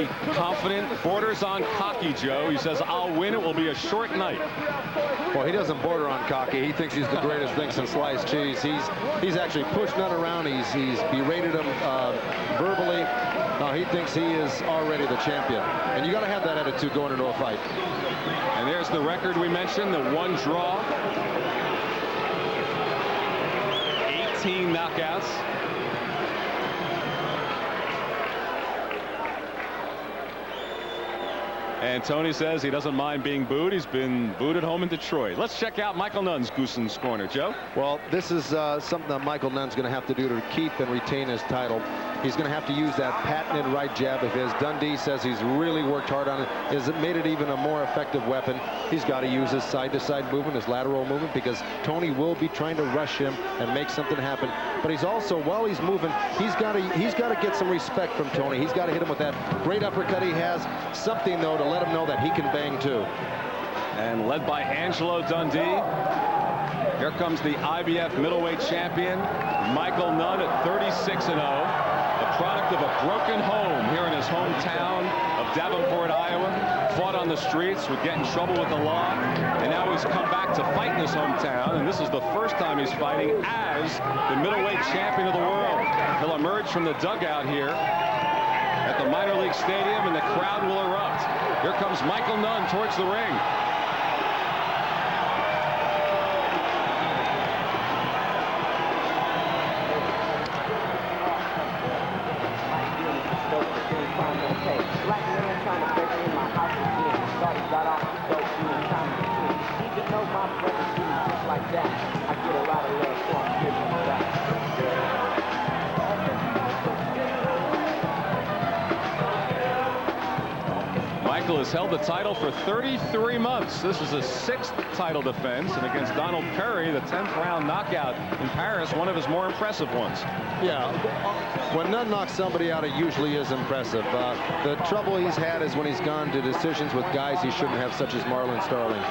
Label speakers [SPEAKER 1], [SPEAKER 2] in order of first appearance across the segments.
[SPEAKER 1] very confident, borders on cocky, Joe. He says, I'll win. It will be a short night.
[SPEAKER 2] Well, he doesn't border on cocky. He thinks he's the greatest thing since sliced cheese. He's actually pushed Nunn around. He's berated him verbally. He thinks he is already the champion. And you got to have that attitude going into a fight.
[SPEAKER 1] And there's the record we mentioned, the one draw. 18 knockouts. And Toney says he doesn't mind being booed. He's been booed at home in Detroit. Let's check out Michael Nunn's Goosen's Corner, Joe.
[SPEAKER 2] Well, this is something that Michael Nunn's going to have to do to keep and retain his title. He's going to have to use that patented right jab of his. Dundee says he's really worked hard on it. Has made it even a more effective weapon. He's got to use his side-to-side movement, his lateral movement, because Toney will be trying to rush him and make something happen. But he's also, while he's moving, he's got to get some respect from Toney. He's got to hit him with that great uppercut he has. Something, though, to let him know that he can bang, too.
[SPEAKER 1] And led by Angelo Dundee. Here comes the IBF middleweight champion, Michael Nunn, at 36-0. A product of a broken home here in his hometown of Davenport, Iowa. Fought on the streets, would get in trouble with the law, and now he's come back to fight in his hometown, and this is the first time he's fighting as the middleweight champion of the world. He'll emerge from the dugout here at the minor league stadium, and the crowd will erupt. Here comes Michael Nunn towards the ring. Michael has held the title for 33 months. This is his 6th title defense, and against Donald Perry, the 10th round knockout in Paris, one of his more impressive ones.
[SPEAKER 2] Yeah, when Nunn knocks somebody out, it usually is impressive. The trouble he's had is when he's gone to decisions with guys he shouldn't have, such as Marlon Starling.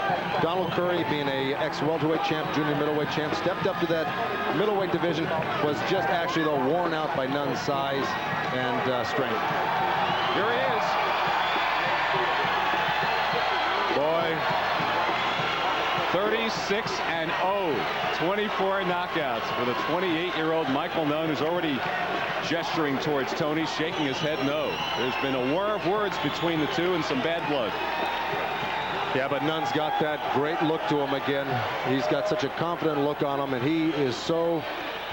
[SPEAKER 2] Donald Curry, being a ex-welterweight champ, junior middleweight champ, stepped up to that middleweight division, was just actually, though, worn out by Nunn's size and strength.
[SPEAKER 1] Here he is. Boy, 36-0, 24 knockouts for the 28-year-old Michael Nunn, who's already gesturing towards Toney, shaking his head no. There's been a war of words between the two and some bad blood.
[SPEAKER 2] Yeah, but Nunn's got that great look to him again. He's got such a confident look on him, and he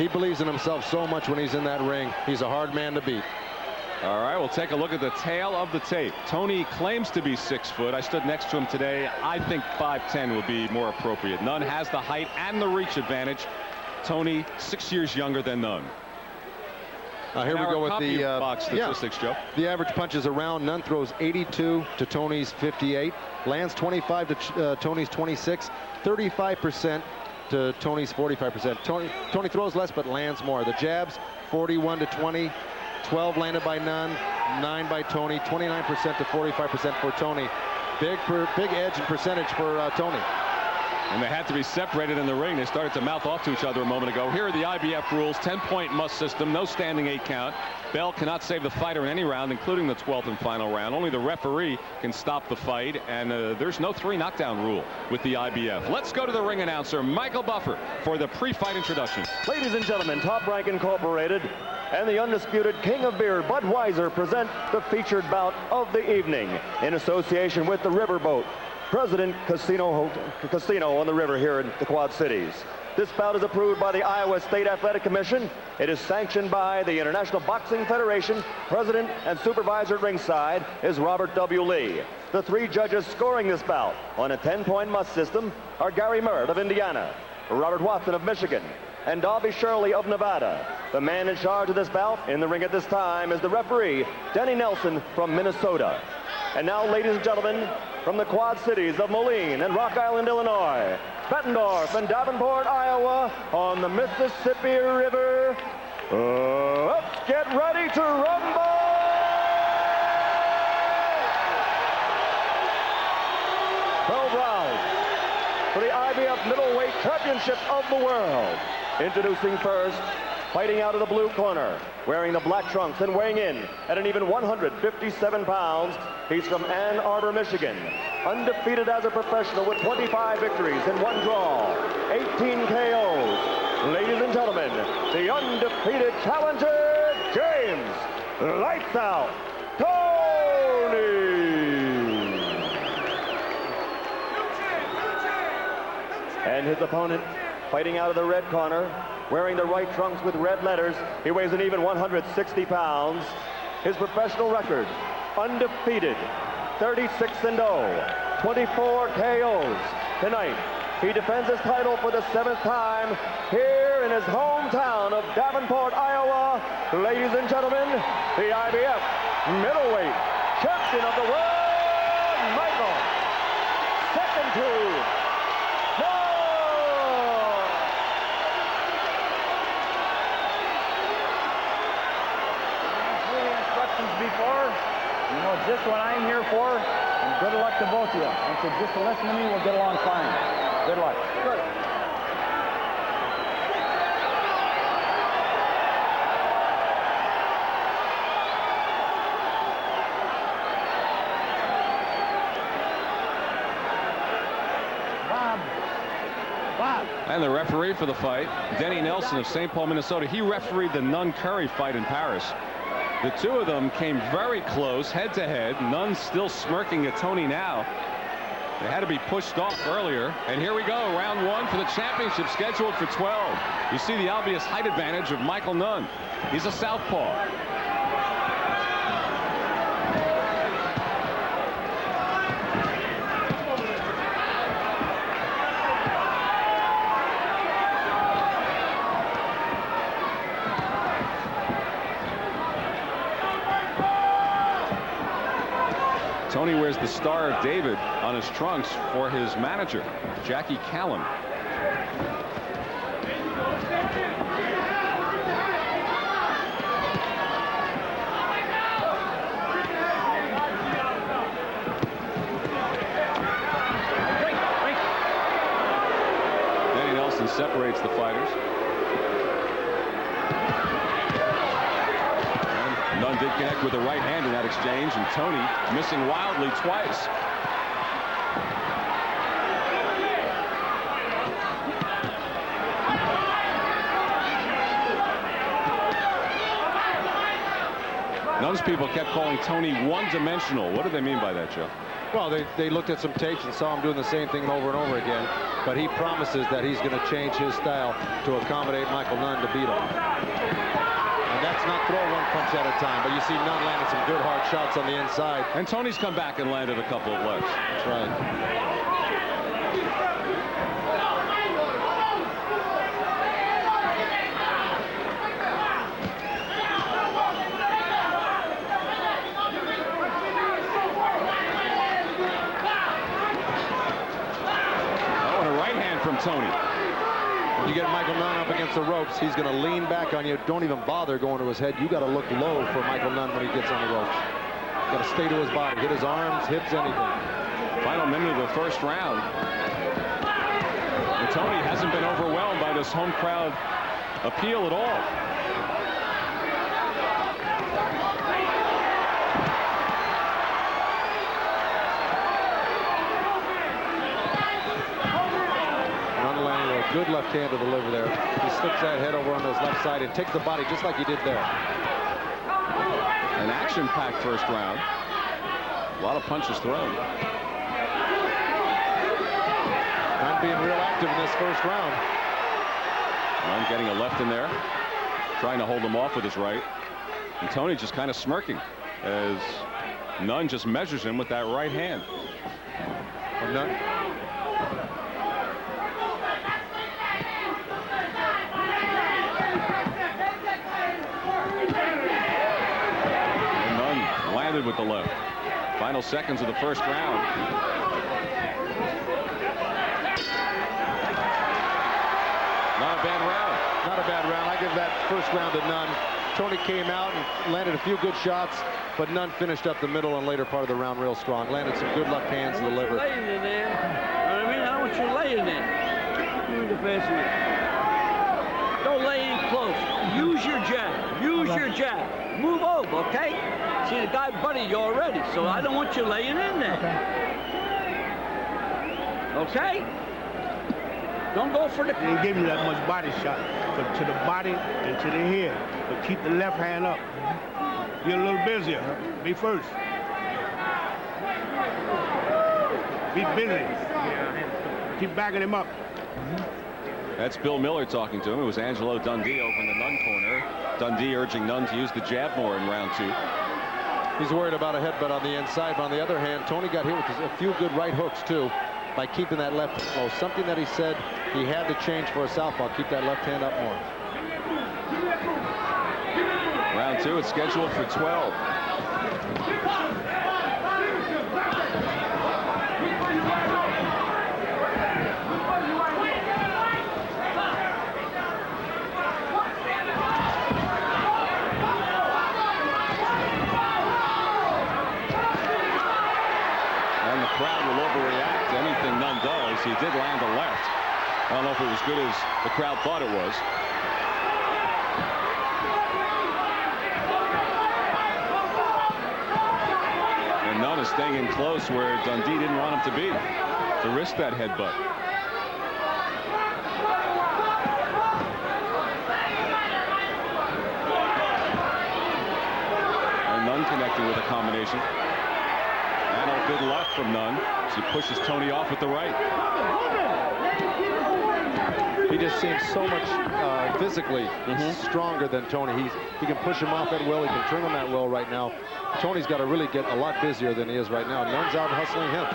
[SPEAKER 2] believes in himself so much when he's in that ring. He's a hard man to beat.
[SPEAKER 1] All right, we'll take a look at the tail of the tape. Toney claims to be 6 foot. I stood next to him today. I think 5'10" would be more appropriate. Nunn has the height and the reach advantage. Toney 6 years younger than Nunn.
[SPEAKER 2] Here we go with the
[SPEAKER 1] box statistics, Joe.
[SPEAKER 2] The average punches around. Nunn throws 82 to Toney's 58. Lands 25 to Toney's 26. 35% to Toney's 45%. Toney throws less but lands more. The jabs 41 to 20. 12 landed by Nunn, 9 by Toney, 29% to 45% for Toney. Big edge in percentage for Toney.
[SPEAKER 1] And they had to be separated in the ring. They started to mouth off to each other a moment ago. Here are the IBF rules. 10-point must system, no standing 8 count. Bell cannot save the fighter in any round, including the 12th and final round. Only the referee can stop the fight, and there's no 3 knockdown rule with the IBF. Let's go to the ring announcer, Michael Buffer, for the pre-fight introduction.
[SPEAKER 3] Ladies and gentlemen, Top Rank Incorporated and the undisputed King of Beer, Budweiser, present the featured bout of the evening in association with the Riverboat President Casino on the river here in the Quad Cities. This bout is approved by the Iowa State Athletic Commission. It is sanctioned by the International Boxing Federation. President and supervisor at ringside is Robert W. Lee. The 3 judges scoring this bout on a 10-point must system are Gary Merritt of Indiana, Robert Watson of Michigan, and Darby Shirley of Nevada. The man in charge of this bout in the ring at this time is the referee, Denny Nelson from Minnesota. And now, ladies and gentlemen, from the Quad Cities of Moline and Rock Island, Illinois, Bettendorf and Davenport, Iowa, on the Mississippi River, let's get ready to rumble! 12 rounds for the IBF Middleweight Championship of the World. Introducing first, fighting out of the blue corner, wearing the black trunks and weighing in at an even 157 pounds. He's from Ann Arbor, Michigan. Undefeated as a professional with 25 victories and 1 draw, 18 KOs. Ladies and gentlemen, the undefeated challenger, James Lights Out Toney. And his opponent, fighting out of the red corner, wearing the right trunks with red letters. He weighs an even 160 pounds. His professional record, undefeated, 36-0, 24 KOs. Tonight, he defends his title for the 7th time here in his hometown of Davenport, Iowa. Ladies and gentlemen, the IBF middleweight champion of the world, Micheal. Second to Nunn.
[SPEAKER 4] Instructions before, you know just what I'm here for, and good luck to both of you. I said, just to listen to me, we'll get along fine. Good luck. Good. Bob.
[SPEAKER 1] And the referee for the fight, Denny Nelson of St. Paul, Minnesota. He refereed the Nunn-Curry fight in Paris. The two of them came very close, head-to-head. Nunn still smirking at Toney now. They had to be pushed off earlier. And here we go, round 1 for the championship scheduled for 12. You see the obvious height advantage of Micheal Nunn. He's a southpaw. Toney wears the Star of David on his trunks for his manager, Jackie Callan. Denny Nelson separates the fighters. Nunn did connect with the right hand in that exchange, and Toney missing wildly twice. Nunn's people kept calling Toney one-dimensional. What do they mean by that, Joe?
[SPEAKER 2] Well, they looked at some tapes and saw him doing the same thing over and over again, but he promises that he's going to change his style to accommodate Micheal Nunn to beat him. That's not throw one punch at a time, but you see Nunn landed some good hard shots on the inside.
[SPEAKER 1] And Toney's come back and landed a couple of legs.
[SPEAKER 2] That's right.
[SPEAKER 1] Oh, and a right hand from Toney.
[SPEAKER 2] You get Micheal Nunn up against the ropes, he's going to lean back on you. Don't even bother going to his head. You got to look low for Micheal Nunn when he gets on the ropes. Got to stay to his body, hit his arms, hips, anything.
[SPEAKER 1] Final minute of the first round. And Toney hasn't been overwhelmed by this home crowd appeal at all.
[SPEAKER 2] Good left hand to the liver there. He slips that head over on his left side and takes the body just like he did there.
[SPEAKER 1] An action-packed first round. A lot of punches thrown.
[SPEAKER 2] Nunn being real active in this first round.
[SPEAKER 1] Nunn getting a left in there, trying to hold him off with his right. And Toney just kind of smirking as Nunn just measures him with that right hand. With the left. Final seconds of the first round. Not a bad round.
[SPEAKER 2] Not a bad round. I give that first round to Nunn. Toney came out and landed a few good shots, but Nunn finished up the middle and later part of the round real strong. Landed some good left hands to the liver.
[SPEAKER 4] I want you laying there. You defenseman. Don't lay in close.
[SPEAKER 5] use your jab. Use your jab. Move over, okay? See, the guy buddied you already, so I don't want you laying in there. Okay? Don't go for the...
[SPEAKER 6] They didn't give you that much body shot, but to the body and to the head. But keep the left hand up. Get a little busier. Be first. Be busy. Keep backing him up.
[SPEAKER 1] That's Bill Miller talking to him. It was Angelo Dundee over in the Nunn corner. Dundee urging Nunn to use the jab more in round 2.
[SPEAKER 2] He's worried about a headbutt on the inside, but on the other hand, Toney got hit with a few good right hooks, too, by keeping that left low. Something that he said he had to change for a southpaw, keep that left hand up more.
[SPEAKER 1] Round 2, it's scheduled for 12. Crowd will overreact to anything Nunn does. He did land a left. I don't know if it was good as the crowd thought it was. And Nunn is staying in close where Dundee didn't want him to be, to risk that headbutt. And Nunn connecting with a combination. And a good left from Nunn. She pushes Toney off with the right.
[SPEAKER 2] He just seems so much physically stronger than Toney. He can push him off at will. He can turn him at will right now. Toney's got to really get a lot busier than he is right now. Nunn's out hustling him.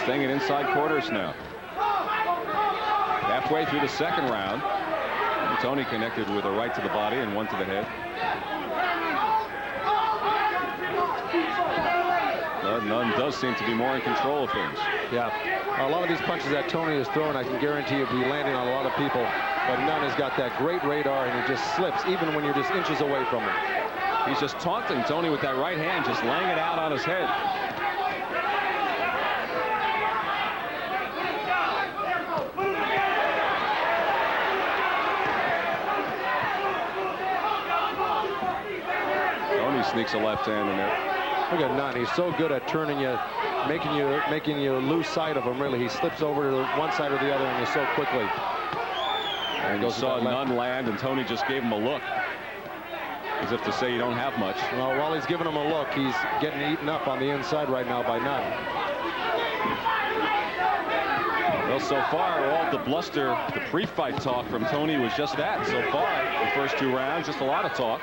[SPEAKER 1] Staying in inside quarters now. Halfway through the second round. And Toney connected with a right to the body and one to the head. Nunn does seem to be more in control of things.
[SPEAKER 2] Yeah. A lot of these punches that Toney is throwing, I can guarantee you'll be landing on a lot of people. But Nunn has got that great radar, and he just slips even when you're just inches away from him.
[SPEAKER 1] He's just taunting Toney with that right hand, just laying it out on his head. Sneaks a left hand in there.
[SPEAKER 2] Look at Nunn. He's so good at turning you, making you lose sight of him. Really, he slips over to one side or the other, and you so quickly.
[SPEAKER 1] And you saw Nunn land, and Toney just gave him a look, as if to say you don't have much.
[SPEAKER 2] Well, while he's giving him a look, he's getting eaten up on the inside right now by Nunn.
[SPEAKER 1] Well, so far, all the bluster, the pre-fight talk from Toney was just that. So far, the first 2 rounds, just a lot of talk.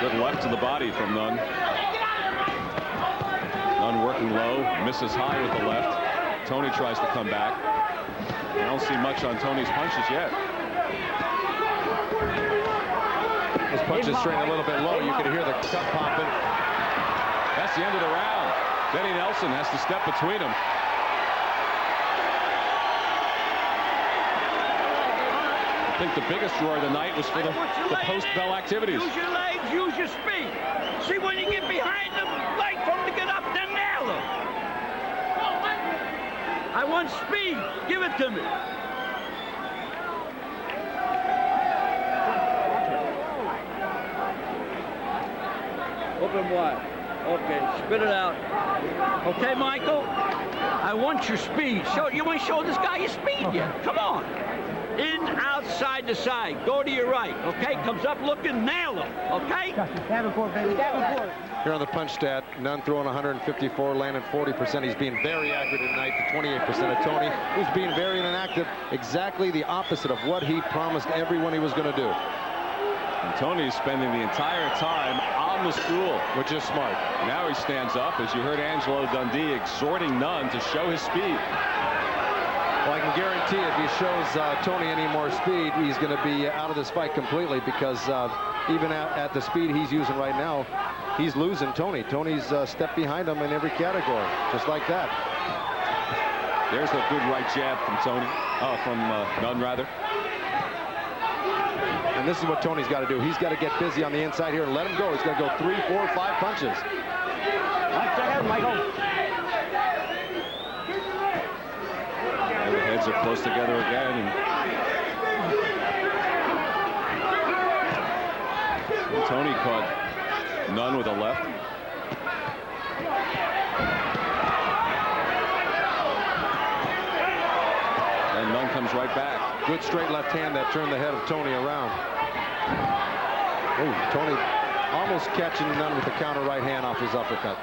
[SPEAKER 1] Good left to the body from Nunn. Nunn working low, misses high with the left. Toney tries to come back. I don't see much on Toney's punches yet.
[SPEAKER 2] His punch is straight a little bit low. You can hear the cup popping.
[SPEAKER 1] That's the end of the round. Benny Nelson has to step between them. I think the biggest roar of the night was for the post-bell activities.
[SPEAKER 5] Use your legs, use your speed. See, when you get behind them, wait for them to get up, then nail them. I want speed. Give it to me. Open wide. Okay, spit it out. Okay, Michael? I want your speed. You want to show this guy your speed yet? Come on. In, outside to side. Go to your right. Okay? Comes up looking, nail him. Okay?
[SPEAKER 4] Davenport, baby. Davenport.
[SPEAKER 2] Here on the punch stat, Nunn throwing 154, landing 40%. He's being very accurate tonight to 28% of Toney, who's being very inactive. Exactly the opposite of what he promised everyone he was going to do.
[SPEAKER 1] And Toney's spending the entire time on the stool, which is smart. Now he stands up, as you heard Angelo Dundee exhorting Nunn to show his speed.
[SPEAKER 2] Well, I can guarantee if he shows Toney any more speed, he's going to be out of this fight completely, because even at the speed he's using right now, he's losing Toney. Toney's a step behind him in every category, just like that.
[SPEAKER 1] There's the good right jab from Toney. From Nunn, rather.
[SPEAKER 2] And this is what Toney's got to do. He's got to get busy on the inside here and let him go. He's got to go 3, 4, 5 punches.
[SPEAKER 4] 1 second, Michael.
[SPEAKER 1] And the heads are close together again. And Toney caught Nunn with a left. And Nunn comes right back.
[SPEAKER 2] Good straight left hand that turned the head of Toney around. Oh, Toney almost catching Nunn with the counter right hand off his uppercut.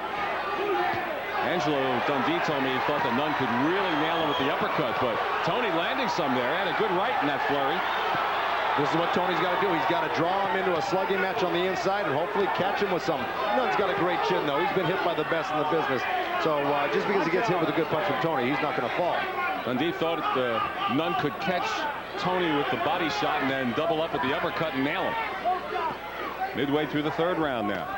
[SPEAKER 1] Angelo Dundee told me he thought that Nunn could really nail him with the uppercut, but Toney landing some there. Had a good right in that flurry.
[SPEAKER 2] This is what Toney's got to do. He's got to draw him into a slugging match on the inside and hopefully catch him with some. Nunn's got a great chin, though. He's been hit by the best in the business. So just because he gets hit with a good punch from Toney, he's not going to fall.
[SPEAKER 1] Dundee thought Nunn could catch Toney with the body shot and then double up with the uppercut and nail him. Midway through the 3rd round now.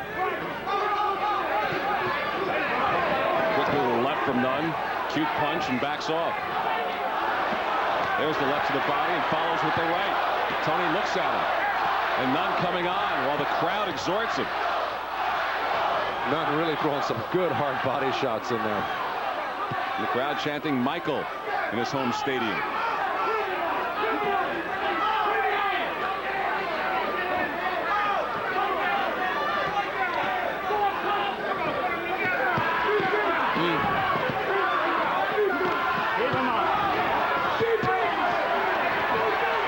[SPEAKER 1] Quickly to the left from Nunn. Cute punch and backs off. There's the left to the body and follows with the right. Toney looks at him. And Nunn coming on while the crowd exhorts him.
[SPEAKER 2] Nunn really throwing some good hard body shots in there.
[SPEAKER 1] The crowd chanting Micheal in his home stadium.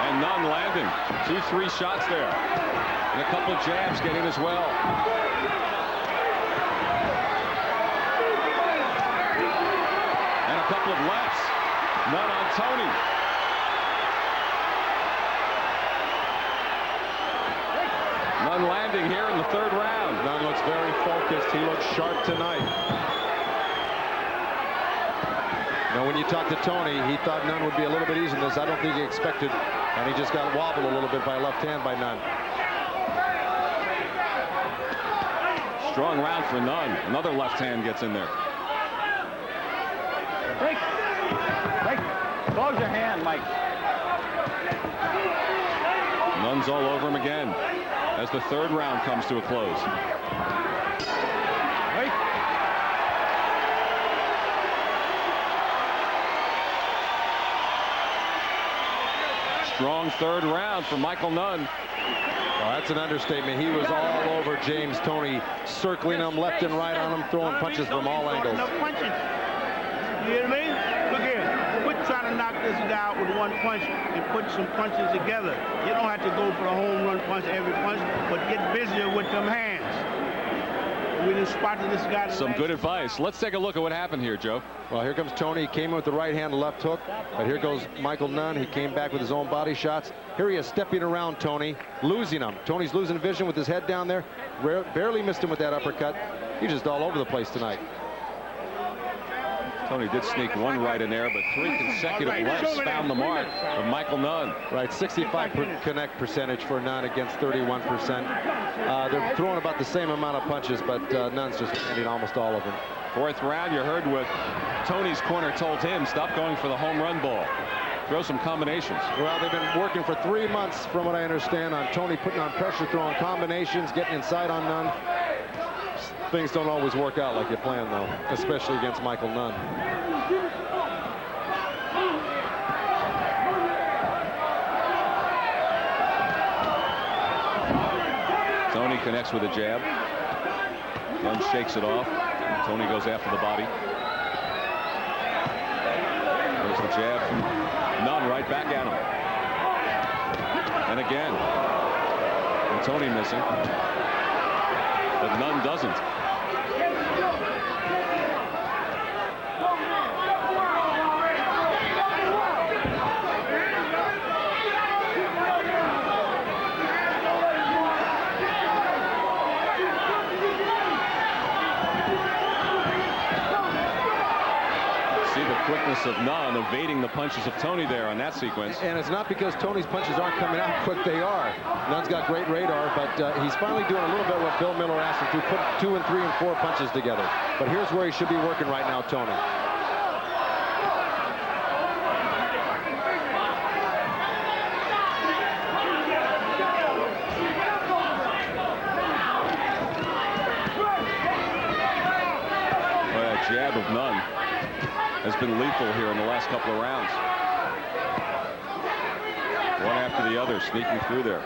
[SPEAKER 1] And Nunn landing 2-3 shots there. And a couple of jabs getting as well. Couple of lefts. Nunn on Toney. Nunn landing here in the 3rd round.
[SPEAKER 2] Nunn looks very focused. He looks sharp tonight. Now, when you talk to Toney, he thought Nunn would be a little bit easy in this. I don't think he expected, and he just got wobbled a little bit by a left hand by Nunn.
[SPEAKER 1] Strong round for Nunn. Another left hand gets in there.
[SPEAKER 4] Close your hand, Mike.
[SPEAKER 1] Nunn's all over him again as the 3rd round comes to a close.
[SPEAKER 4] Wait.
[SPEAKER 1] Strong 3rd round for Micheal Nunn.
[SPEAKER 2] Well, that's an understatement. He was all over James Toney, circling him left and right on him, throwing punches from all angles.
[SPEAKER 6] You hear me? Look here. Quit trying to knock this guy out with 1 punch and put some punches together. You don't have to go for a home run punch every punch, but get busier with them hands. We just spotted this guy.
[SPEAKER 1] Some good advice. Let's take a look at what happened here, Joe.
[SPEAKER 2] Well, here comes Toney. He came in with the right hand left hook, but here goes Micheal Nunn. He came back with his own body shots. Here he is stepping around Toney, losing him. Toney's losing vision with his head down there. Barely missed him with that uppercut. He's just all over the place tonight.
[SPEAKER 1] Toney did sneak 1 right in there, but 3 consecutive lefts found the mark of Micheal Nunn.
[SPEAKER 2] Right, 65 connect percentage for Nunn against 31%. They're throwing about the same amount of punches, but Nunn's just landing almost all of them.
[SPEAKER 1] 4th round, you heard what Toney's corner told him. Stop going for the home run ball. Throw some combinations.
[SPEAKER 2] Well, they've been working for 3 months, from what I understand, on Toney putting on pressure, throwing combinations, getting inside on Nunn. Things don't always work out like you plan, though, especially against Micheal Nunn.
[SPEAKER 1] Toney connects with a jab. Nunn shakes it off. Toney goes after the body. There's the jab from Nunn right back at him. And again. And Toney missing. But Nunn doesn't. Quickness of Nunn evading the punches of Toney there on that sequence.
[SPEAKER 2] And it's not because Toney's punches aren't coming out quick. They are. Nunn's got great radar, but he's finally doing a little bit what Bill Miller asked him to, put 2 and 3 and 4 punches together. But here's where he should be working right now, Toney.
[SPEAKER 1] has been lethal here in the last couple of rounds. One after the other, sneaking through there.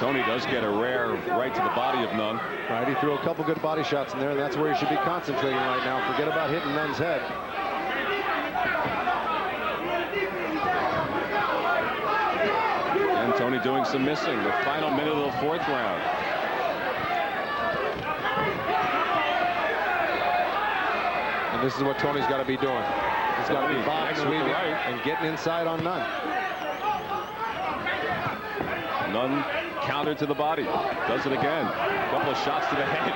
[SPEAKER 1] Toney does get a rare right to the body of Nunn.
[SPEAKER 2] Right, he threw a couple good body shots in there, and that's where he should be concentrating right now. Forget about hitting Nunn's head.
[SPEAKER 1] And Toney doing some missing. The final minute of the 4th round.
[SPEAKER 2] And this is what Toney's got to be doing. He's got to be bobbing, weaving, and getting inside on Nunn.
[SPEAKER 1] Nunn countered to the body. Does it again. A couple of shots to the head.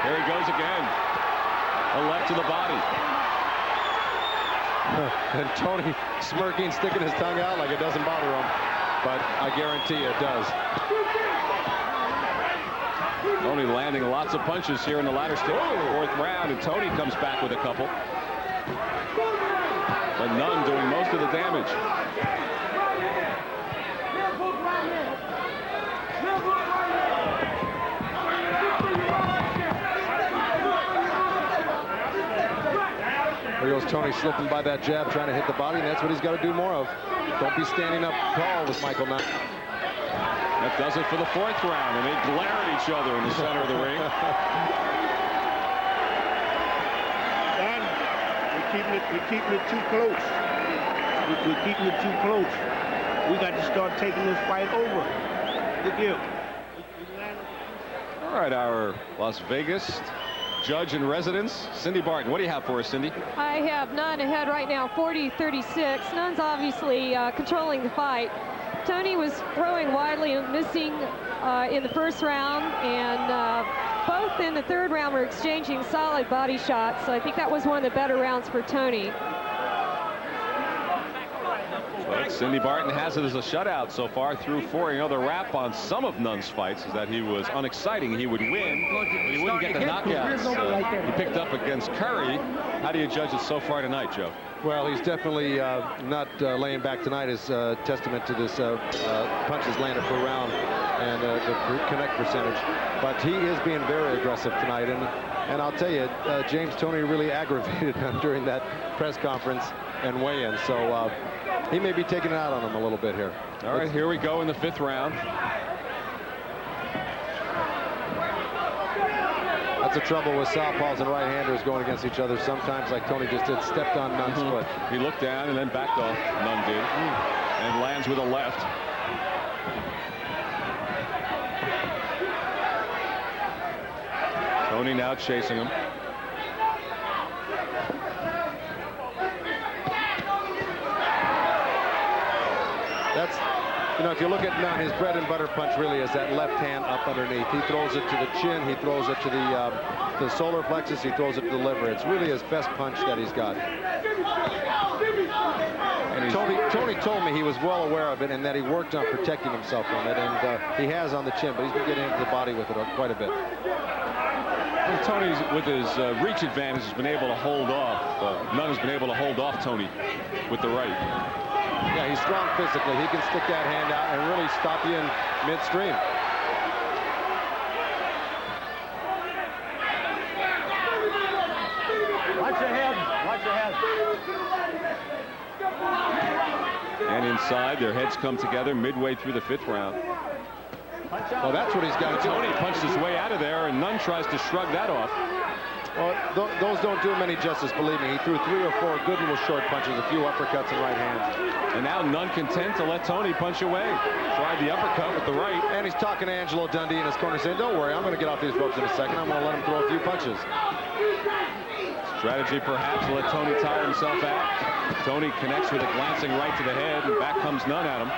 [SPEAKER 1] Here he goes again. A left to the body.
[SPEAKER 2] And Toney smirking, sticking his tongue out like it doesn't bother him. But I guarantee it does.
[SPEAKER 1] Toney landing lots of punches here in the latter stage of the 4th round, and Toney comes back with a couple. But Nunn doing most of the damage.
[SPEAKER 2] There goes Toney slipping by that jab, trying to hit the body, and that's what he's got to do more of. Don't be standing up tall with Michael Nunn.
[SPEAKER 1] That does it for the 4th round, and they glare at each other in the center of the ring.
[SPEAKER 6] And we're keeping it too close. We're keeping it too close. We got to start taking this fight over. Look here.
[SPEAKER 1] All right, our Las Vegas judge in residence, Cindy Barton. What do you have for us, Cindy?
[SPEAKER 7] I have Nunn ahead right now, 40-36. Nunn's obviously controlling the fight. Toney was throwing widely and missing in the 1st round, and both in the 3rd round were exchanging solid body shots. So I think that was one of the better rounds for Toney.
[SPEAKER 1] But Cindy Barton has it as a shutout so far. Through 4. Another wrap on some of Nunn's fights is that he was unexciting. He would win, but he wouldn't get the knockouts. He picked up against Curry. How do you judge it so far tonight, Joe?
[SPEAKER 2] Well, he's definitely not laying back tonight is testament to this punches landed per round and the connect percentage. But he is being very aggressive tonight. And I'll tell you, James Toney really aggravated him during that press conference and weigh-in. So he may be taking it out on him a little bit here.
[SPEAKER 1] All right, here we go in the 5th round.
[SPEAKER 2] That's the trouble with southpaws and right-handers going against each other. Sometimes, like Toney just did, stepped on Nunn's foot.
[SPEAKER 1] He looked down and then backed off. Nunn did. And lands with a left. Toney now chasing him.
[SPEAKER 2] That's, you know, if you look at Nunn, his bread and butter punch really is that left hand up underneath. He throws it to the chin, he throws it to the solar plexus, he throws it to the liver. It's really his best punch that he's got. And Toney told me he was well aware of it and that he worked on protecting himself from it, and he has on the chin, but he's been getting into the body with it quite a bit.
[SPEAKER 1] And Toney's, with his reach advantage, has been able to hold off. Nunn has been able to hold off Toney with the right.
[SPEAKER 2] Yeah, he's strong physically. He can stick that hand out and really stop you in midstream.
[SPEAKER 4] Watch your head. Watch your head.
[SPEAKER 1] And inside, their heads come together midway through the 5th round.
[SPEAKER 2] Well, that's what he's got to do.
[SPEAKER 1] Toney punched his way out of there, and Nunn tries to shrug that off.
[SPEAKER 2] Well, those don't do him any justice, believe me. He threw 3 or 4 good little short punches, a few uppercuts and right hands.
[SPEAKER 1] And now Nunn content to let Toney punch away. Tried the uppercut with the right.
[SPEAKER 2] And he's talking to Angelo Dundee in his corner saying, don't worry, I'm going to get off these ropes in a second. I'm going to let him throw a few punches.
[SPEAKER 1] Strategy perhaps to let Toney tire himself out. Toney connects with a glancing right to the head, and back comes Nunn at him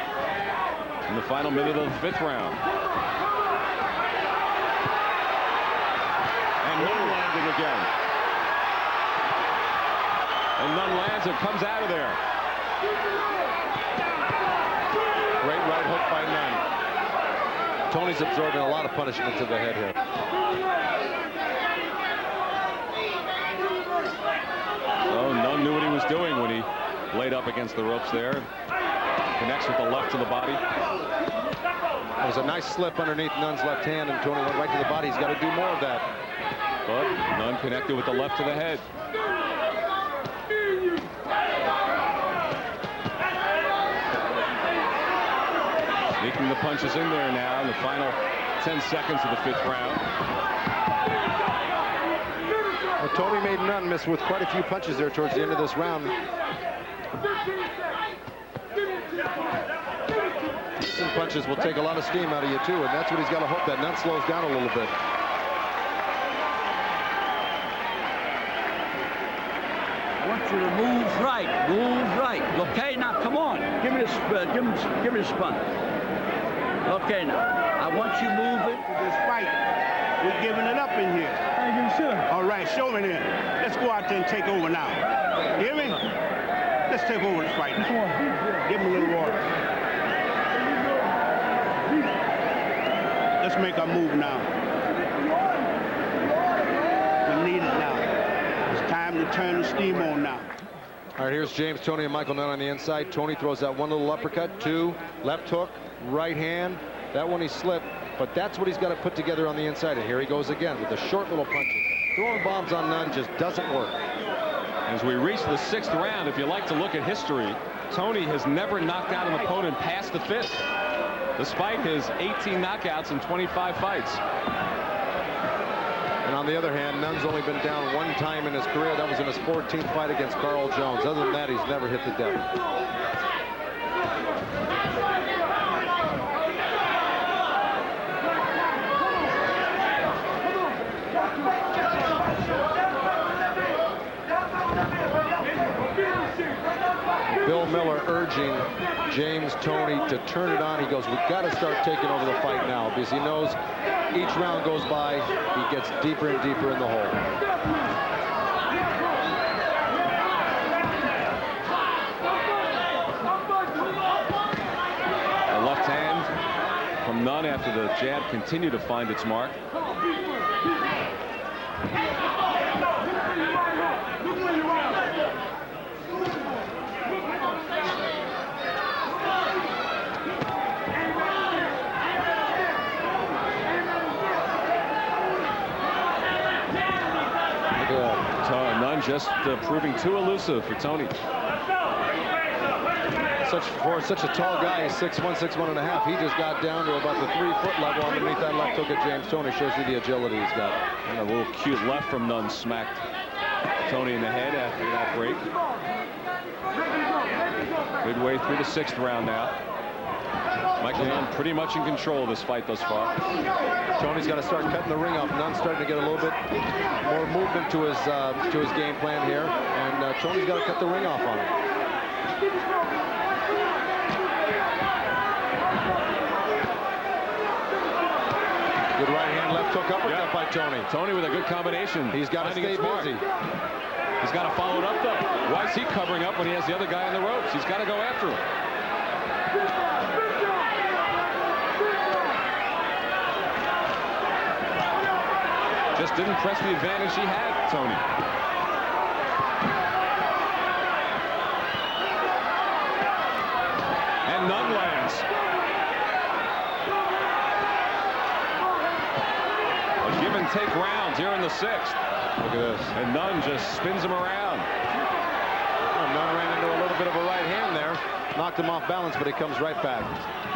[SPEAKER 1] in the final minute of the 5th round. And Nunn landing again. And Nunn lands and comes out of there.
[SPEAKER 2] Great right hook by Nunn. Toney's absorbing a lot of punishment to the head here.
[SPEAKER 1] Oh, Nunn knew what he was doing when he laid up against the ropes there. Connects with the left to the body.
[SPEAKER 2] That was a nice slip underneath Nunn's left hand, and Toney went right to the body. He's got to do more of that.
[SPEAKER 1] But Nunn connected with the left to the head. Sneaking the punches in there now in the final 10 seconds of the 5th round.
[SPEAKER 2] Well, Toney made Nunn miss with quite a few punches there towards the end of this round. Some punches will take a lot of steam out of you too, and that's what he's got to hope, that Nunn slows down a little bit.
[SPEAKER 5] I want you to move right, okay? Now come on, give me the spun. Okay, now I want you moving.
[SPEAKER 6] This fight, we're giving it up in here.
[SPEAKER 4] Thank you, sir.
[SPEAKER 6] All right, show me then. Let's go out there and take over now. You hear me? Let's take over this fight now. Give him a little water. Let's make our move now. We need it now. It's time to turn the steam on now.
[SPEAKER 2] All right, here's James Toney and Michael Nunn on the inside. Toney throws that one little uppercut, 2, left hook, right hand. That one he slipped, but that's what he's got to put together on the inside. And here he goes again with the short little punches. Throwing bombs on Nunn just doesn't work.
[SPEAKER 1] As we reach the 6th round, if you like to look at history, Toney has never knocked out an opponent past the 5th, despite his 18 knockouts in 25 fights.
[SPEAKER 2] And on the other hand, Nunn's only been down 1 time in his career. That was in his 14th fight against Carl Jones. Other than that, he's never hit the deck. Bill Miller urging James Toney to turn it on. He goes, we've got to start taking over the fight now, because he knows each round goes by, he gets deeper and deeper in the hole.
[SPEAKER 1] The left hand from Nunn after the jab continued to find its mark. Nunn just proving too elusive for Toney.
[SPEAKER 2] For such a tall guy, he's 6'1", 6'1.5". He just got down to about the 3-foot level underneath that left hook at James Toney. Shows you the agility he's got.
[SPEAKER 1] And a little cute left from Nunn smacked Toney in the head after that break. Midway through the 6th round now. Michael Nunn pretty much in control of this fight thus far.
[SPEAKER 2] Toney's got to start cutting the ring off. Nunn's starting to get a little bit more movement to his game plan here, and Toney's got to cut the ring off on him. Good right hand, left hook uppercut by Toney.
[SPEAKER 1] Toney with a good combination.
[SPEAKER 2] He's got to stay busy.
[SPEAKER 1] He's got to follow it up though. Why is he covering up when he has the other guy on the ropes? He's got to go after him. Just didn't press the advantage he had, Toney. And Nunn lands. A give and take round here in the 6th.
[SPEAKER 2] Look at this.
[SPEAKER 1] And Nunn just spins him around.
[SPEAKER 2] Well, Nunn ran into a little bit of a right hand there. Knocked him off balance, but he comes right back.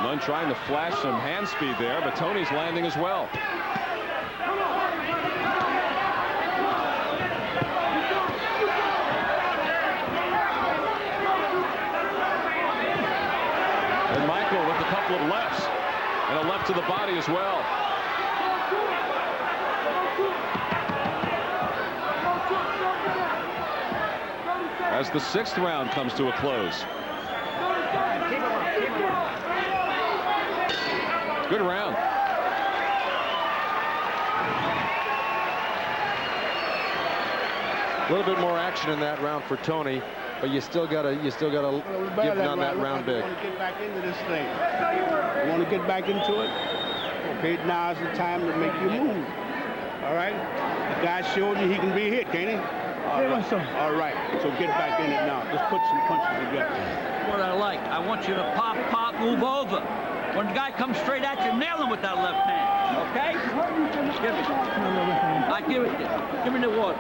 [SPEAKER 1] Nunn trying to flash some hand speed there, but Toney's landing as well. And Micheal with a couple of lefts and a left to the body as well. As the 6th round comes to a close. Good round.
[SPEAKER 2] A little bit more action in that round for Toney, but you still gotta give Nunn that round big.
[SPEAKER 6] I want to get back into this thing. You want to get back into it? Okay, now's the time to make you move. All right? The guy showed you he can be hit, can't he? All right. So get back in it now. Let's put some punches together.
[SPEAKER 5] What I like, I want you to pop, move over. When the guy comes straight at you, nail him with that left hand. Okay? Give me. I give it. Give me the water.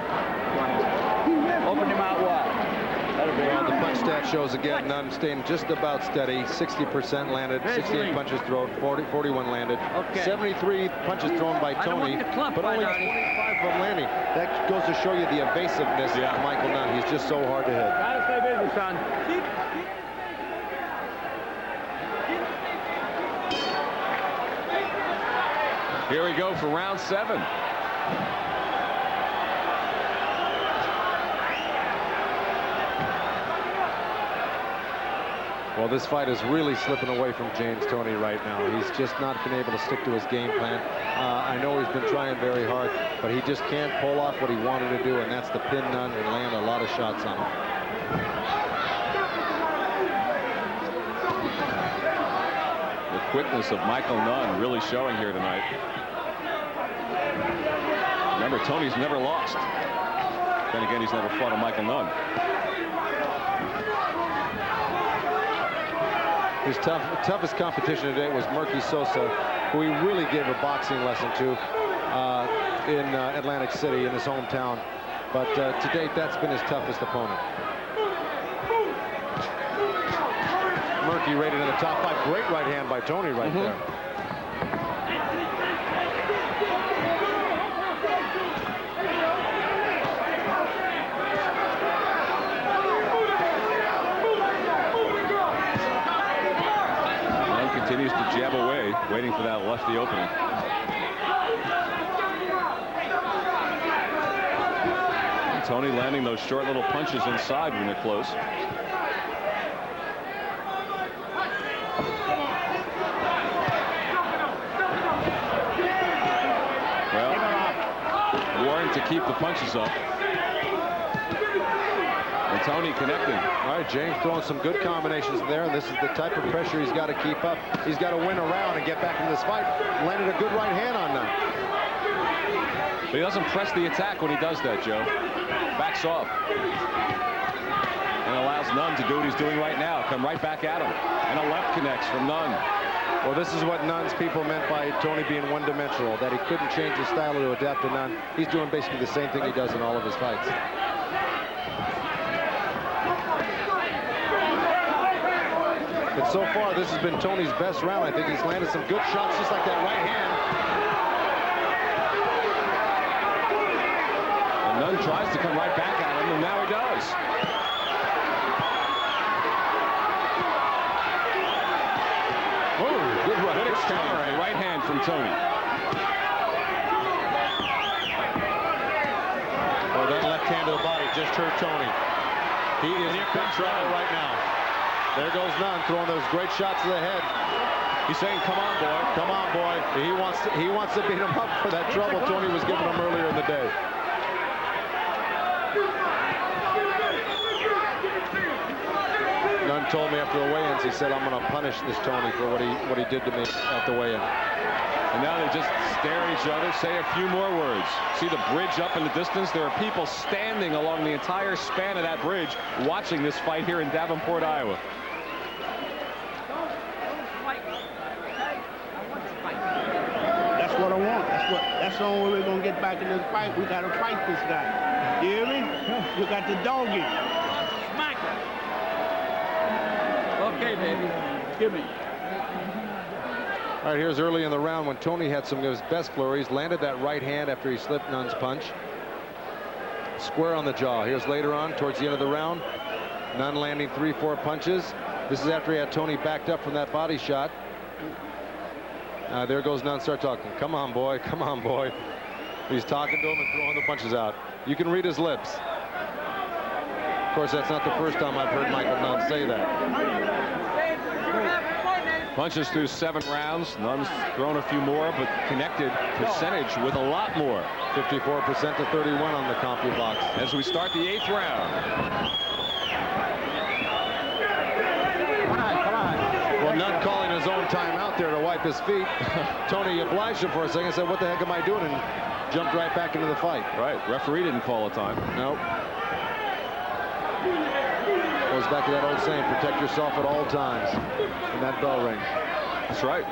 [SPEAKER 5] Open your mouth wide.
[SPEAKER 2] Well, the punch stat shows again, Nunn staying just about steady. 60% landed, 68 punches thrown, 41 landed.
[SPEAKER 5] Okay.
[SPEAKER 2] 73 punches thrown by Toney, but only 25 from landing. That goes to show you the evasiveness of Michael Nunn. He's just so hard to hit.
[SPEAKER 4] Gotta stay busy, son.
[SPEAKER 1] Here we go for round 7.
[SPEAKER 2] Well, this fight is really slipping away from James Toney right now. He's just not been able to stick to his game plan. I know he's been trying very hard, but he just can't pull off what he wanted to do, and that's to pin Nunn and land a lot of shots on him.
[SPEAKER 1] The quickness of Michael Nunn really showing here tonight. Remember, Toney's never lost. Then again, he's never fought a Michael Nunn.
[SPEAKER 2] His toughest competition today was Murky Sosa, who he really gave a boxing lesson to in Atlantic City, in his hometown. But to date, that's been his toughest opponent. Murky rated in the top 5. Great right hand by Toney right there.
[SPEAKER 1] Continues to jab away, waiting for that lefty opening. And Toney landing those short little punches inside when they're close. Well, Warren to keep the punches up. And Toney connecting.
[SPEAKER 2] All right, James throwing some good combinations there, and this is the type of pressure he's got to keep up. He's got to win around and get back into this fight. Landed a good right hand on that.
[SPEAKER 1] But he doesn't press the attack when he does that, Joe. Backs off. And allows Nunn to do what he's doing right now. Come right back at him. And a left connects from Nunn.
[SPEAKER 2] Well, this is what Nunn's people meant by Toney being one-dimensional, that he couldn't change his style to adapt to Nunn. He's doing basically the same thing he does in all of his fights. But so far, this has been Toney's best round. I think he's landed some good shots, just like that right hand.
[SPEAKER 1] And Nunn tries to come right back at him, and now he does.
[SPEAKER 2] Oh, good
[SPEAKER 1] exchange. The right hand from Toney.
[SPEAKER 2] Oh, that left hand to the body just hurt Toney. He is in big trouble right now. There goes Nunn throwing those great shots to the head.
[SPEAKER 1] He's saying, come on, boy.
[SPEAKER 2] Come on, boy. He wants to beat him up for that trouble Toney was giving him earlier in the day. Nunn told me after the weigh-ins, he said, I'm going to punish this Toney for what he did to me at the weigh-in.
[SPEAKER 1] And now they just stare at each other, say a few more words. See the bridge up in the distance? There are people standing along the entire span of that bridge watching this fight here in Davenport, Iowa.
[SPEAKER 6] That's what I want. That's the only way we're gonna get back in this fight. We gotta fight this guy. You hear me? We got the dog in.
[SPEAKER 5] Smack him. Okay, baby. Give me.
[SPEAKER 2] All right, here's early in the round when Toney had some of his best flurries, landed that right hand after he slipped Nunn's punch. Square on the jaw. Here's later on, towards the end of the round, Nunn landing 3-4 punches. This is after he had Toney backed up from that body shot. There goes Nunn, start talking. Come on, boy. Come on, boy. He's talking to him and throwing the punches out. You can read his lips. Of course, that's not the first time I've heard Michael Nunn say that.
[SPEAKER 1] Punches through 7 rounds. Nunn's thrown a few more, but connected percentage with a lot more.
[SPEAKER 2] 54% to 31 on the CompuBox.
[SPEAKER 1] As we start the 8th round.
[SPEAKER 2] Come on. Well, Nunn calling his own timeout there to wipe his feet. Toney obliged him for a second, said, what the heck am I doing? And jumped right back into the fight.
[SPEAKER 1] Right. Referee didn't call a time.
[SPEAKER 2] Nope. Goes back to that old saying, protect yourself at all times when that bell rings.
[SPEAKER 1] That's right.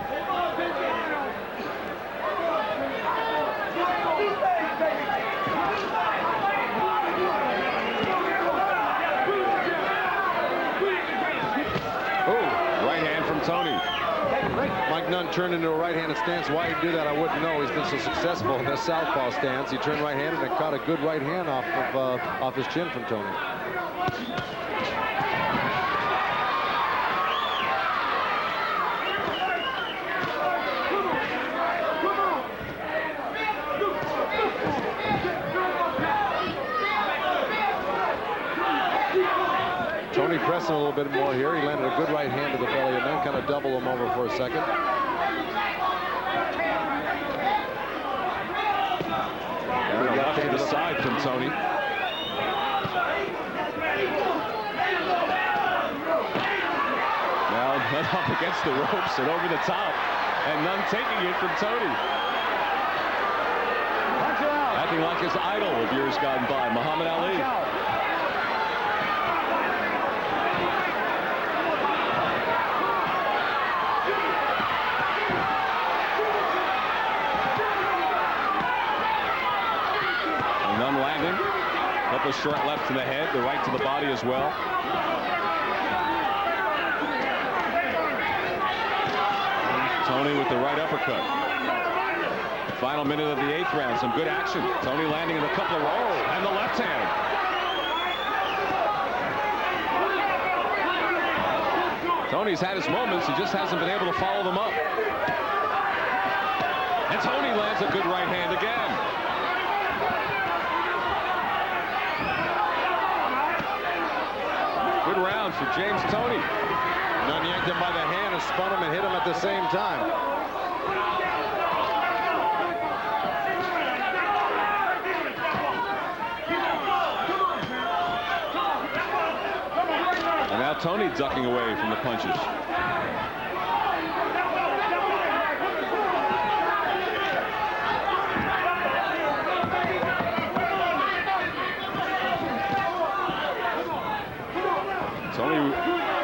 [SPEAKER 1] Oh, right hand from Toney.
[SPEAKER 2] Mike Nunn turned into a right-handed stance. Why he'd do that, I wouldn't know. He's been so successful in this southpaw stance. He turned right-handed and caught a good right hand off his chin from Toney. Toney pressing a little bit more here. He landed a good right hand to the belly and then kind of double him over for a second.
[SPEAKER 1] And a left to the side from Toney. Now Nunn up against the ropes and over the top. And Nunn taking it from Toney. Acting like his idol of years gone by, Muhammad Ali. Couple short left to the head, the right to the body as well. Toney with the right uppercut. Final minute of the 8th round. Some good action. Toney landing in a couple of rolls and the left hand. Toney's had his moments. He just hasn't been able to follow them up. And Toney lands a good right hand again. Good round for James Toney.
[SPEAKER 2] Nunn yanked him by the hand and spun him and hit him at the same time.
[SPEAKER 1] And now Toney ducking away from the punches.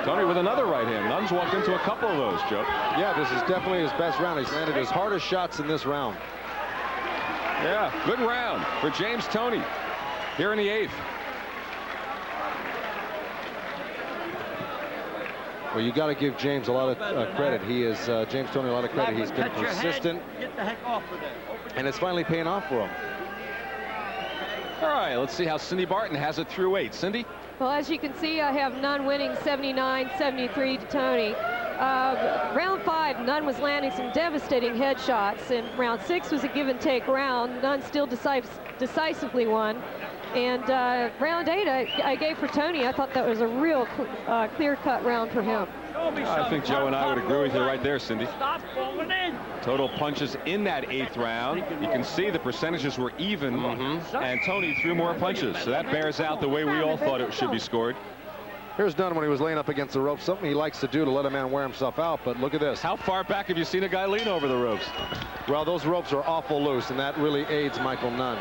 [SPEAKER 1] Toney with another right hand. Nunn's walked into a couple of those, Joe.
[SPEAKER 2] Yeah, this is definitely his best round. He's landed his hardest shots in this round.
[SPEAKER 1] Yeah, good round for James Toney here in the 8th.
[SPEAKER 2] Well, you got to give James a lot of credit. He is James Toney a lot of credit. He's been persistent.
[SPEAKER 5] Get the heck off of there.
[SPEAKER 2] And it's finally paying off for him.
[SPEAKER 1] All right, let's see how Cindy Barton has it through 8. Cindy?
[SPEAKER 7] Well, as you can see, I have Nunn winning 79-73 to Toney. Round 5, Nunn was landing some devastating headshots, and round 6 was a give-and-take round. Nunn still decisively won. And round 8, I gave for Toney. I thought that was a real clear-cut round for him.
[SPEAKER 1] I think Joe and I would agree with you right there, Cindy.
[SPEAKER 5] Stop falling in.
[SPEAKER 1] Total punches in that 8th round. You can see the percentages were even, and Toney threw more punches. So that bears out the way we all thought it should be scored.
[SPEAKER 2] Here's Nunn when he was laying up against the ropes. Something he likes to do to let a man wear himself out. But look at this.
[SPEAKER 1] How far back have you seen a guy lean over the ropes?
[SPEAKER 2] Well, those ropes are awful loose, and that really aids Michael Nunn.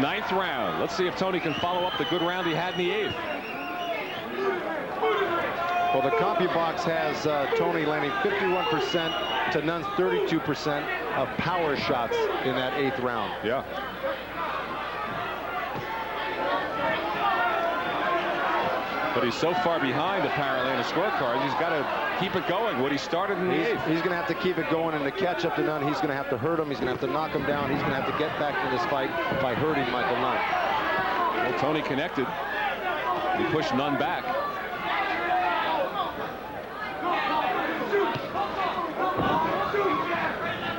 [SPEAKER 1] 9th round. Let's see if Toney can follow up the good round he had in the 8th.
[SPEAKER 2] Well, the CompuBox has Toney landing 51% to Nunn's 32% of power shots in that 8th round.
[SPEAKER 1] Yeah. But he's so far behind apparently in the scorecard. He's got to keep it going. What he started in the 8th.
[SPEAKER 2] He's going to have to keep it going, and to catch up to Nunn, he's going to have to hurt him. He's going to have to knock him down. He's going to have to get back in this fight by hurting Michael Nunn.
[SPEAKER 1] Well, Toney connected. He pushed Nunn back.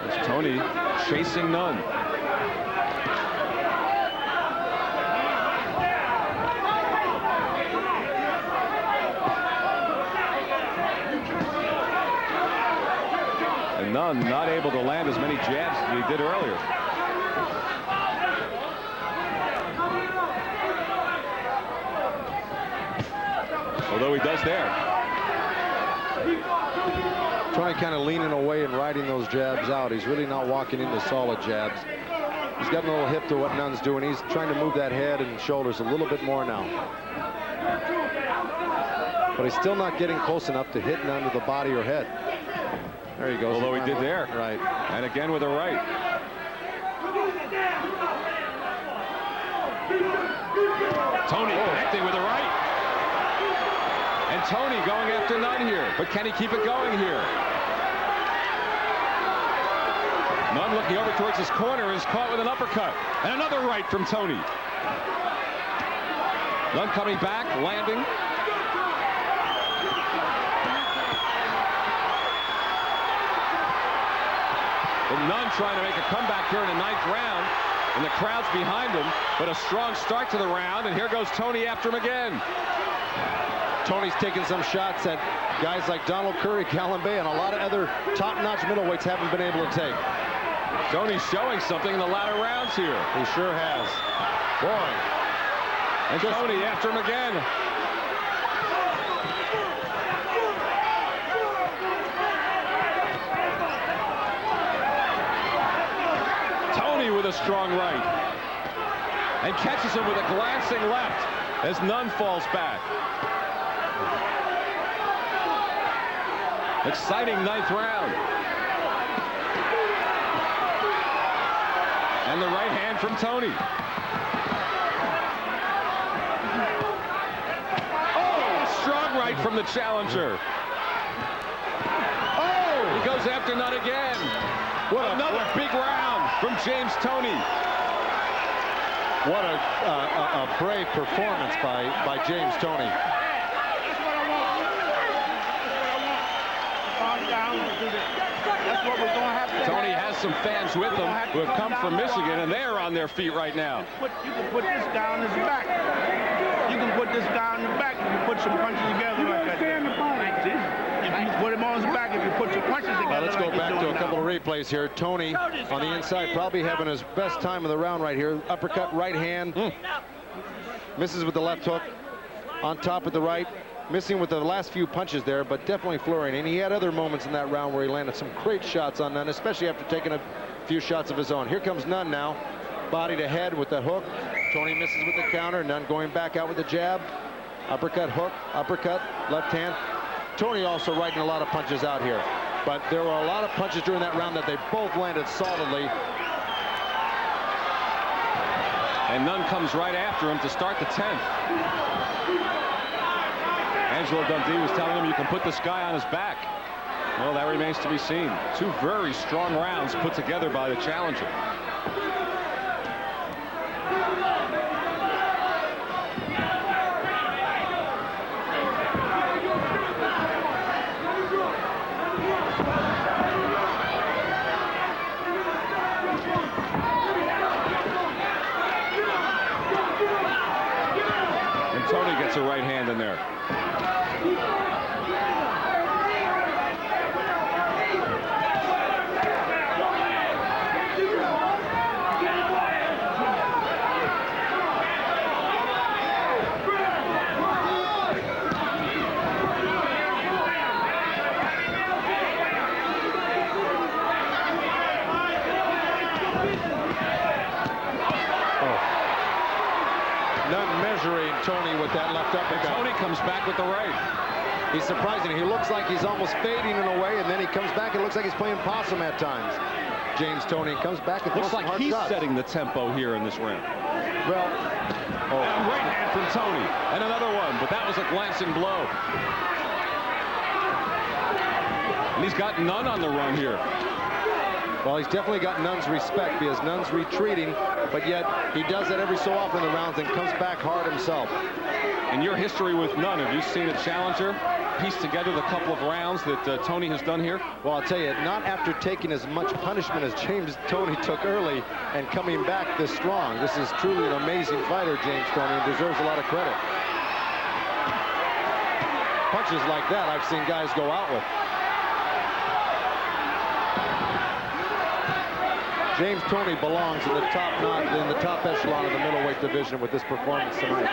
[SPEAKER 1] It's Toney chasing Nunn. And Nunn not able to land as many jabs as he did earlier. Although he does there.
[SPEAKER 2] Toney kind of leaning away and riding those jabs out. He's really not walking into solid jabs. He's got a little hip to what Nunn's doing. He's trying to move that head and shoulders a little bit more now. But he's still not getting close enough to hit Nunn to the body or head. There he goes.
[SPEAKER 1] Although he did there.
[SPEAKER 2] Right.
[SPEAKER 1] And again with a right. Toney connecting with a right. And Toney going after Nunn here. But can he keep it going here? Nunn looking over towards his corner is caught with an uppercut. And another right from Toney. Nunn coming back, landing. And Nunn trying to make a comeback here in the 9th round. And the crowd's behind him. But a strong start to the round. And here goes Toney after him again.
[SPEAKER 2] Toney's taking some shots that guys like Donald Curry, Callan Bay, and a lot of other top-notch middleweights haven't been able to take.
[SPEAKER 1] Toney's showing something in the latter rounds here.
[SPEAKER 2] He sure has. Boy.
[SPEAKER 1] And Toney after him again. Toney with a strong right. And catches him with a glancing left as Nunn falls back. Exciting 9th round. And the right hand from Toney. Oh, strong right from the challenger. Oh, he goes after Nunn again. What another big round from James Toney.
[SPEAKER 2] What a brave performance by James Toney.
[SPEAKER 6] That's what we're going to have to.
[SPEAKER 1] Tony has some fans with him who have come from Michigan, and they're on their feet right now.
[SPEAKER 6] You can put this guy on his back. You can put this guy on the back if you put some punches together like that. If you put him on his back, if you put some punches together.
[SPEAKER 2] Let's go back to a couple of replays here. Toney on the inside, probably having his best time of the round right here. Uppercut, right hand. Misses with the left hook. On top of the right. Missing with the last few punches there, but definitely flurrying. And he had other moments in that round where he landed some great shots on Nunn, especially after taking a few shots of his own. Here comes Nunn now. Body to head with the hook. Toney misses with the counter. Nunn going back out with the jab. Uppercut, hook, uppercut, left hand. Toney also riding a lot of punches out here. But there were a lot of punches during that round that they both landed solidly.
[SPEAKER 1] And Nunn comes right after him to start the 10th. Angelo Dundee was telling him you can put this guy on his back. Well, that remains to be seen. Two very strong rounds put together by the challenger. And Toney gets a right hand in there.
[SPEAKER 2] Measuring Toney with that left uppercut.
[SPEAKER 1] Toney comes back with the right.
[SPEAKER 2] He's surprising. He looks like he's almost fading in a way, and then he comes back. It looks like he's playing possum at times. James Toney comes back and
[SPEAKER 1] looks like
[SPEAKER 2] hard
[SPEAKER 1] he's
[SPEAKER 2] shots.
[SPEAKER 1] setting the tempo here in this round.
[SPEAKER 2] Well,
[SPEAKER 1] and right hand from Toney, and another one, but that was a glancing blow. And he's got Nunn on the run here.
[SPEAKER 2] Well, he's definitely got Nunn's respect because Nunn's retreating, but yet he does that every so often in the rounds and comes back hard himself.
[SPEAKER 1] In your history with Nunn, have you seen a challenger piece together the couple of rounds that Toney has done here?
[SPEAKER 2] Well, I'll tell you, not after taking as much punishment as James Toney took early and coming back this strong. This is truly an amazing fighter, James Toney, and deserves a lot of credit. Punches like that I've seen guys go out with. James Toney belongs in the top echelon of the middleweight division with this performance tonight.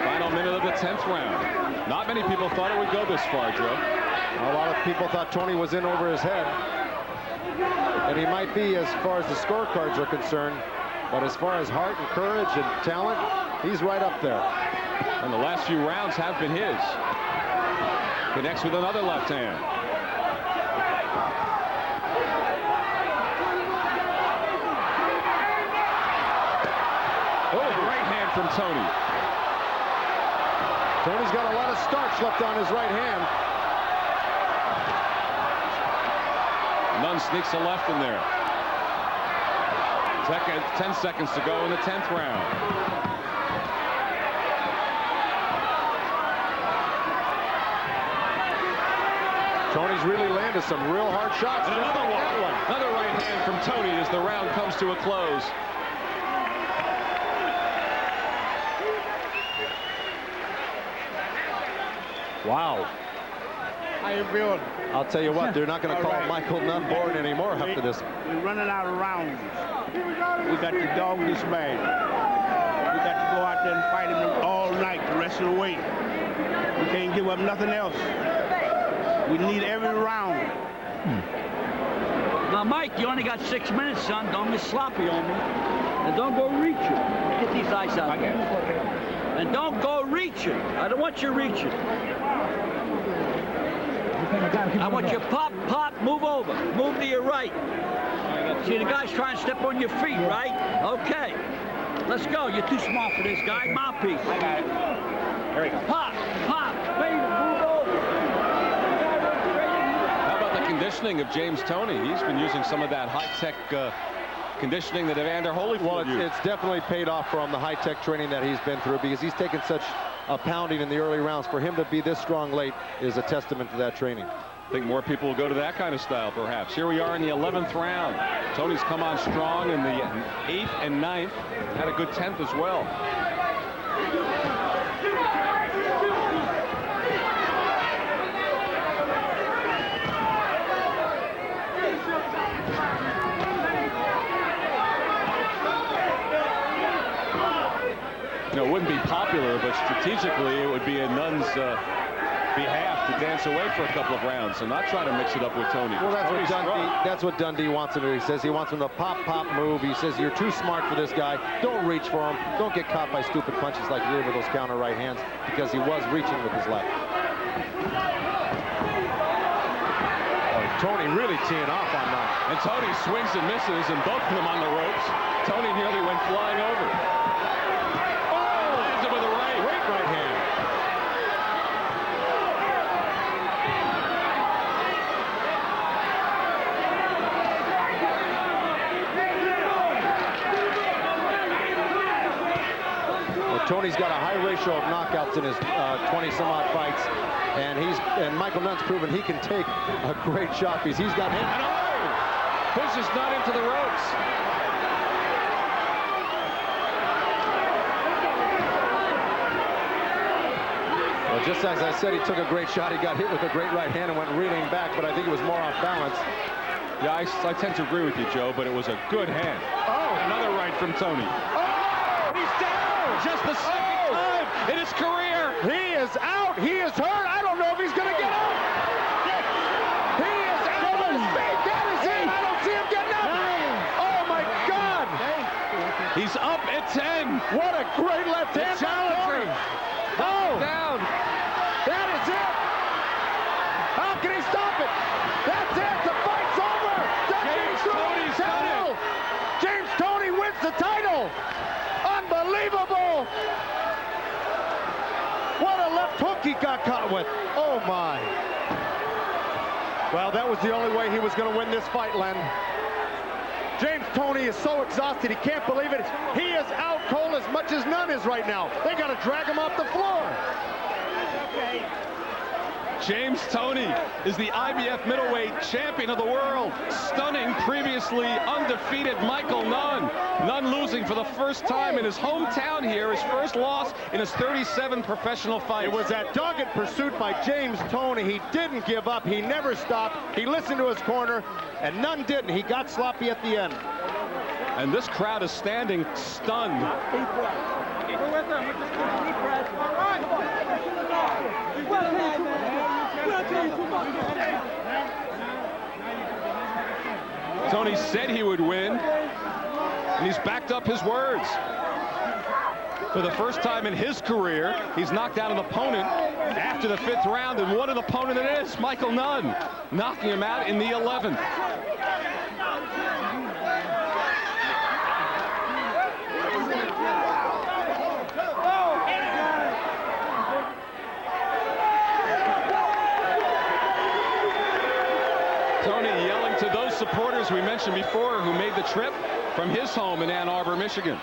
[SPEAKER 1] Final minute of the 10th round. Not many people thought it would go this far, Joe.
[SPEAKER 2] A lot of people thought Toney was in over his head. And he might be, as far as the scorecards are concerned, but as far as heart and courage and talent, he's right up there.
[SPEAKER 1] And the last few rounds have been his. Connects with another left hand. Oh, right hand from Toney.
[SPEAKER 2] Toney's got a lot of starch left on his right hand.
[SPEAKER 1] Nunn sneaks a left in there. 10 seconds to go in the 10th round.
[SPEAKER 2] Toney's really landed some real hard shots.
[SPEAKER 1] And another one. Another right hand from Toney as the round comes to a close.
[SPEAKER 2] Wow.
[SPEAKER 6] How you feeling?
[SPEAKER 2] I'll tell you what, they're not going to call Michael Nunn born anymore after this.
[SPEAKER 6] We're running out of rounds. We got to dog this man. We got to go out there and fight him all night the rest of the way. We can't give up nothing else. We need every round.
[SPEAKER 5] Now, Mike, you only got 6 minutes, son. Don't be sloppy on me. And don't go reaching. Get these eyes out there. And don't go reaching. I don't want you reaching. I want you pop, pop, move over. Move to your right. See, the guy's trying to step on your feet, right? Okay. Let's go. You're too small for this guy. Mouthpiece. I got it. There we go. Pop, pop, baby, move over.
[SPEAKER 1] How about the conditioning of James Toney? He's been using some of that high-tech conditioning that Evander Holyfield used.
[SPEAKER 2] It's definitely paid off for him, the high-tech training that he's been through, because he's taken such a pounding in the early rounds. For him to be this strong late is a testament to that training.
[SPEAKER 1] I think more people will go to that kind of style, perhaps. Here we are in the 11th round. Toney's come on strong in the 8th and 9th. Had a good 10th as well. You know, it wouldn't be popular, but strategically it would be in Nunn's behalf to dance away for a couple of rounds and not try to mix it up with Toney.
[SPEAKER 2] Well, that's what Dundee wants him to do. He says he wants him to pop, pop, move. He says you're too smart for this guy. Don't reach for him. Don't get caught by stupid punches like you did with those counter right hands, because he was reaching with his left. Toney really teeing off on Nunn.
[SPEAKER 1] And Toney swings and misses, and both of them on the ropes. Toney nearly went flying over. Oh, lands it with a great right hand.
[SPEAKER 2] Well, Toney's got a high ratio of knockouts in his 20-some-odd fights. And Michael Nunn's proven he can take a great shot, because he's got him.
[SPEAKER 1] And pushes Nunn into the ropes.
[SPEAKER 2] Well, just as I said, he took a great shot. He got hit with a great right hand and went reeling back, but I think it was more off balance.
[SPEAKER 1] Yeah, I tend to agree with you, Joe, but it was a good hand. Oh, another right from Toney.
[SPEAKER 2] Oh, he's down!
[SPEAKER 1] Just the second time in his career.
[SPEAKER 2] He is out. He is hurt. I don't know if he's going to get up. He is out of speed. That is it. I don't see him getting up. Oh, my God.
[SPEAKER 1] He's up at 10.
[SPEAKER 2] What a great left hand.
[SPEAKER 1] Challenger.
[SPEAKER 2] Oh,
[SPEAKER 1] Down.
[SPEAKER 2] that is it. How can he stop it? That's it. The fight's over.
[SPEAKER 1] James Toney's done it.
[SPEAKER 2] James Toney wins the title. Unbelievable. What a left hook he got caught with. Oh, my. Well, that was the only way he was going to win this fight, Len. James Toney is so exhausted, he can't believe it. He is out cold as much as Nunn is right now. They got to drag him off the floor.
[SPEAKER 6] Okay.
[SPEAKER 1] James Toney is the IBF middleweight champion of the world, stunning previously undefeated Michael Nunn. Nunn losing for the first time in his hometown here, his first loss in his 37 professional fights.
[SPEAKER 2] It was that dogged pursuit by James Toney. He didn't give up. He never stopped. He listened to his corner, and Nunn didn't. He got sloppy at the end.
[SPEAKER 1] And this crowd is standing stunned.
[SPEAKER 4] We're with them. We're just going to deep breath. All right.
[SPEAKER 1] Toney said he would win, and he's backed up his words. For the first time in his career, he's knocked out an opponent after the 5th round, and what an opponent it is. Micheal Nunn knocking him out in the 11th. Toney yelling to those supporters we mentioned before who made the trip from his home in Ann Arbor, Michigan.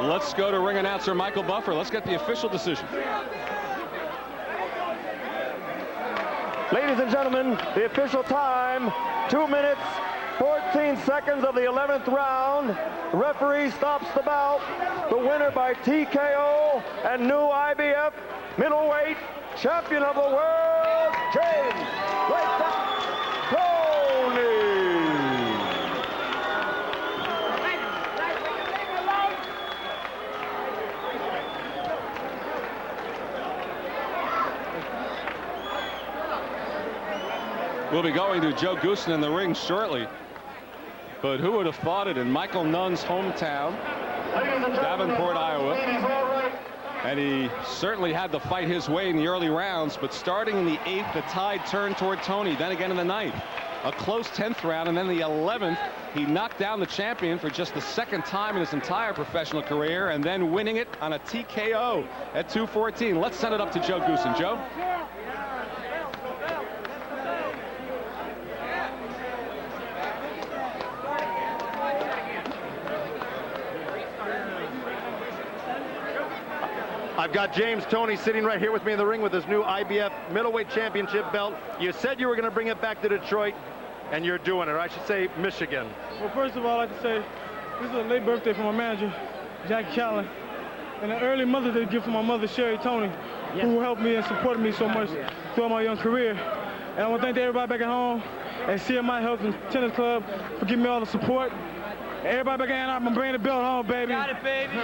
[SPEAKER 1] Let's go to ring announcer Michael Buffer. Let's get the official decision.
[SPEAKER 3] Ladies and gentlemen, the official time, 2 minutes, 14 seconds of the 11th round. The referee stops the bout. The winner by TKO and new IBF middleweight champion of the world, James Toney.
[SPEAKER 1] We'll be going to Joe Goosen in the ring shortly. But who would have thought it, in Micheal Nunn's hometown, Davenport, Iowa. And he certainly had the fight his way in the early rounds, but starting in the 8th, the tide turned toward Toney. Then again in the 9th, a close 10th round, and then the 11th, he knocked down the champion for just the 2nd time in his entire professional career, and then winning it on a TKO at 2:14. Let's send it up to Joe Goosen. Joe?
[SPEAKER 2] I've got James Toney sitting right here with me in the ring with his new IBF middleweight championship belt. You said you were going to bring it back to Detroit, and you're doing it, or I should say Michigan.
[SPEAKER 8] Well, first of all, I'd like to say this is a late birthday for my manager, Jackie Callan, and an early Mother's Day gift for my mother, Sherry Toney, who helped me and supported me so much throughout my young career. And I want to thank everybody back at home and CMI Health and Tennis Club for giving me all the support. Everybody back in Ann Arbor, I'm bringing the belt home, baby.
[SPEAKER 5] Got it, baby.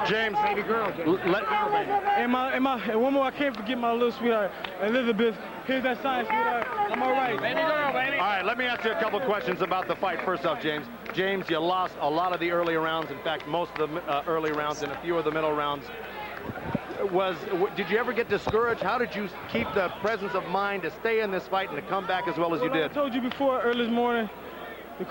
[SPEAKER 2] James,
[SPEAKER 8] baby girl. And one more, I can't forget my little sweetheart, Elizabeth. Here's that sign, sweetheart. I'm all right.
[SPEAKER 5] Baby girl, baby.
[SPEAKER 2] All right, let me ask you a couple questions about the fight. First off, James. James, you lost a lot of the early rounds. In fact, most of the early rounds and a few of the middle rounds. Did you ever get discouraged? How did you keep the presence of mind to stay in this fight and to come back as well as you did?
[SPEAKER 8] I told you before, early this morning,